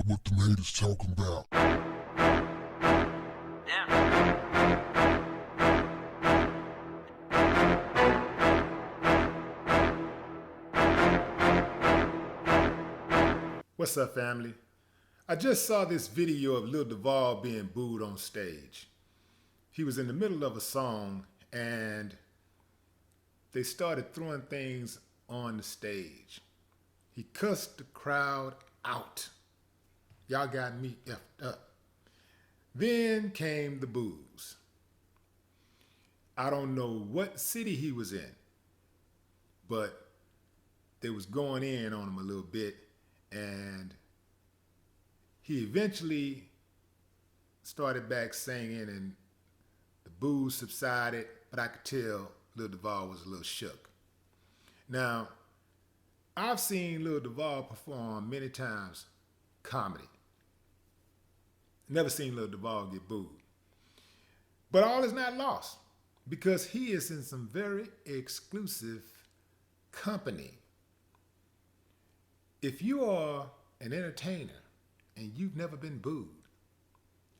what the haters talking about. What's up, family? I just saw this video of Lil Duval being booed on stage. He was in the middle of a song and they started throwing things on the stage. He cussed the crowd out. Y'all got me effed up. Then came the boos. I don't know what city he was in, but they was going in on him a little bit, and he eventually started back singing and the boos subsided, but I could tell Lil Duval was a little shook. Now, I've seen Lil Duval perform many times comedy. Never seen Lil Duval get booed. But all is not lost because he is in some very exclusive company. If you are an entertainer and you've never been booed,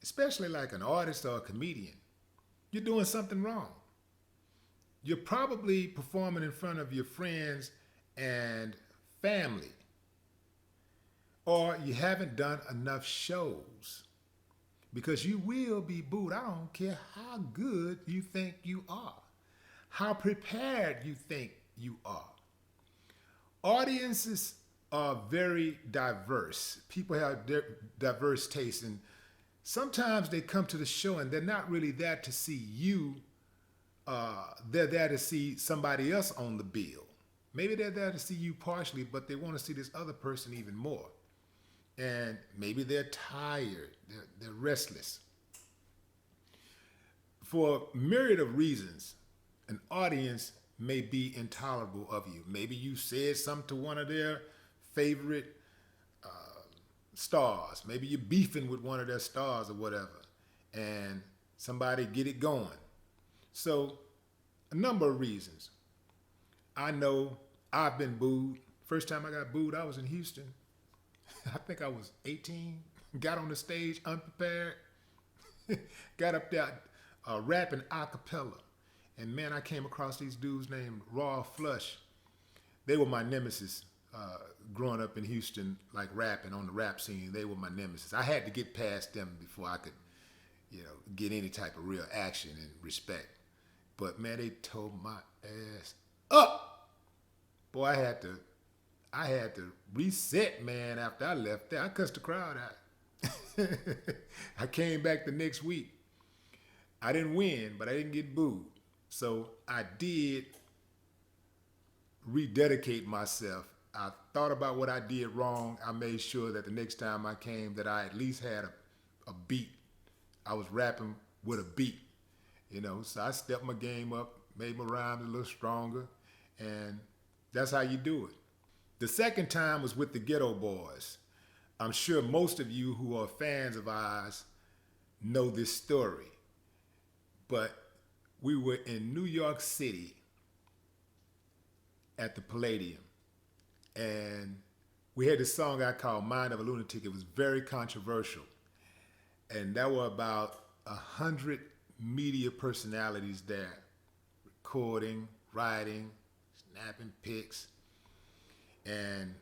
especially like an artist or a comedian, you're doing something wrong. You're probably performing in front of your friends and family, or you haven't done enough shows, because you will be booed. I don't care how good you think you are, how prepared you think you are. Audiences are very diverse. People have diverse tastes, and sometimes they come to the show and they're not really there to see you. They're there to see somebody else on the bill. Maybe they're there to see you partially, but they want to see this other person even more. And maybe they're tired, they're restless. For a myriad of reasons, an audience may be intolerable of you. Maybe you said something to one of their favorite stars. Maybe you're beefing with one of their stars or whatever, and somebody get it going. So, a number of reasons. I know I've been booed. First time I got booed, I was in Houston. I think I was 18. Got on the stage unprepared. Got up there rapping a cappella. And man, I came across these dudes named Raw Flush. They were my nemesis growing up in Houston, like rapping on the rap scene. They were my nemesis. I had to get past them before I could, get any type of real action and respect. But man, they tore my ass up. Boy, I had to reset, man, after I left there. I cussed the crowd out. I came back the next week. I didn't win, but I didn't get booed. So I did rededicate myself. I thought about what I did wrong. I made sure that the next time I came that I at least had a beat. I was rapping with a beat, so I stepped my game up, made my rhymes a little stronger, and that's how you do it. The second time was with the Ghetto Boys. I'm sure most of you who are fans of ours know this story. But we were in New York City at the Palladium, and we had this song I called Mind of a Lunatic. It was very controversial. And there were about 100 media personalities there, recording, writing, snapping pics. And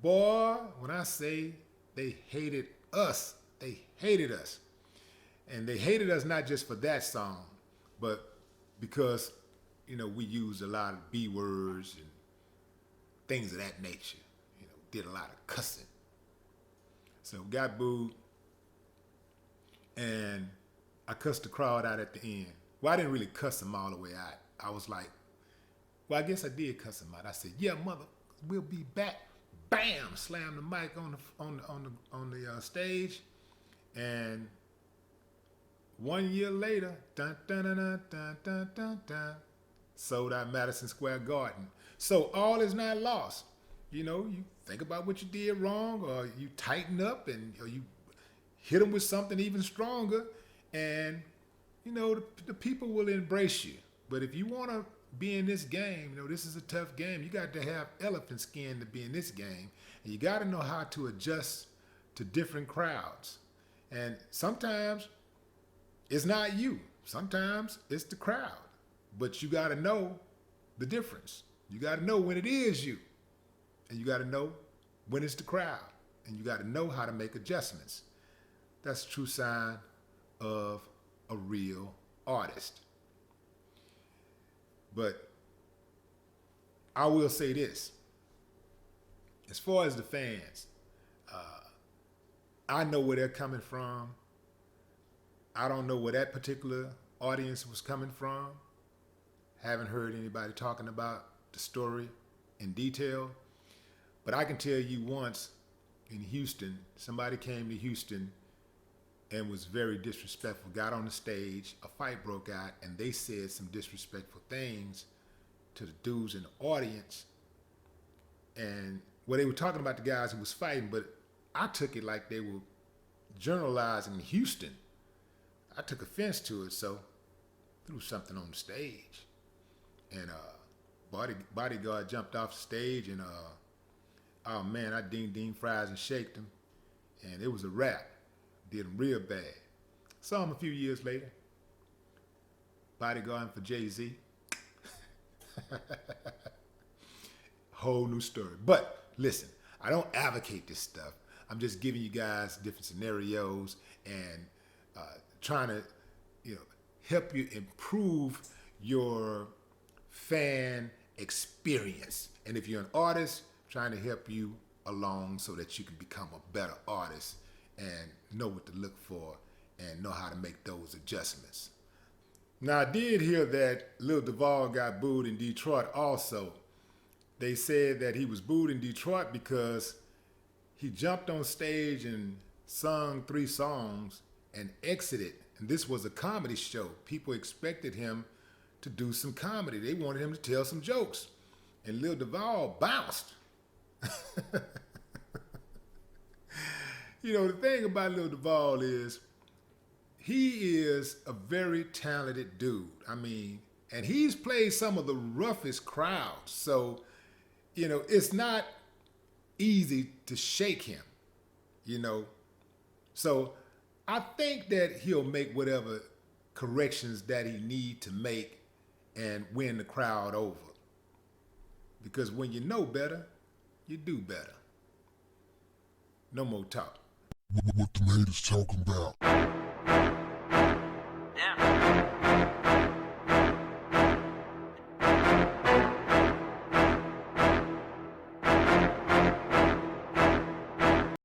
boy, when I say they hated us, they hated us. And they hated us not just for that song, but because, we used a lot of B words and things of that nature. Did a lot of cussing. So got booed, and I cussed the crowd out at the end. Well, I didn't really cuss them all the way out. I was like, well, I guess I did cuss them out. I said, yeah, mother, we'll be back. Bam! Slammed the mic on the stage, and 1 year later, dun dun dun dun dun dun dun dun, sold out Madison Square Garden. So all is not lost. You think about what you did wrong, or you tighten up, or you hit them with something even stronger, and the people will embrace you. But if you want to be in this game, this is a tough game. You got to have elephant skin to be in this game, and you got to know how to adjust to different crowds. And sometimes it's not you. Sometimes it's the crowd. But you got to know the difference. You got to know when it is you. And you got to know when it's the crowd. And you got to know how to make adjustments. That's a true sign of a real artist. But I will say this. As far as the fans, I know where they're coming from. I don't know where that particular audience was coming from. Haven't heard anybody talking about the story in detail. But I can tell you once in Houston, somebody came to Houston and was very disrespectful, got on the stage, a fight broke out, and they said some disrespectful things to the dudes in the audience. And well, they were talking about the guys who was fighting, but I took it like they were generalizing Houston. I took offense to it, so threw something on the stage. And bodyguard jumped off the stage, and oh man, I ding fries and shaked him, and it was a wrap. Did him real bad. Saw him a few years later. Bodyguarding for Jay-Z. Whole new story. But listen, I don't advocate this stuff. I'm just giving you guys different scenarios and trying to, help you improve your fan experience. And if you're an artist, trying to help you along so that you can become a better artist and know what to look for and know how to make those adjustments. Now, I did hear that Lil Duval got booed in Detroit also. They said that he was booed in Detroit because he jumped on stage and sung 3 songs and exited. And this was a comedy show. People expected him to do some comedy. They wanted him to tell some jokes. And Lil Duval bounced. The thing about Lil Duval is he is a very talented dude. I mean, and he's played some of the roughest crowds. So, it's not easy to shake him, So I think that he'll make whatever corrections that he need to make and win the crowd over. Because when you know better, you do better. No more talk. What the haters talking about?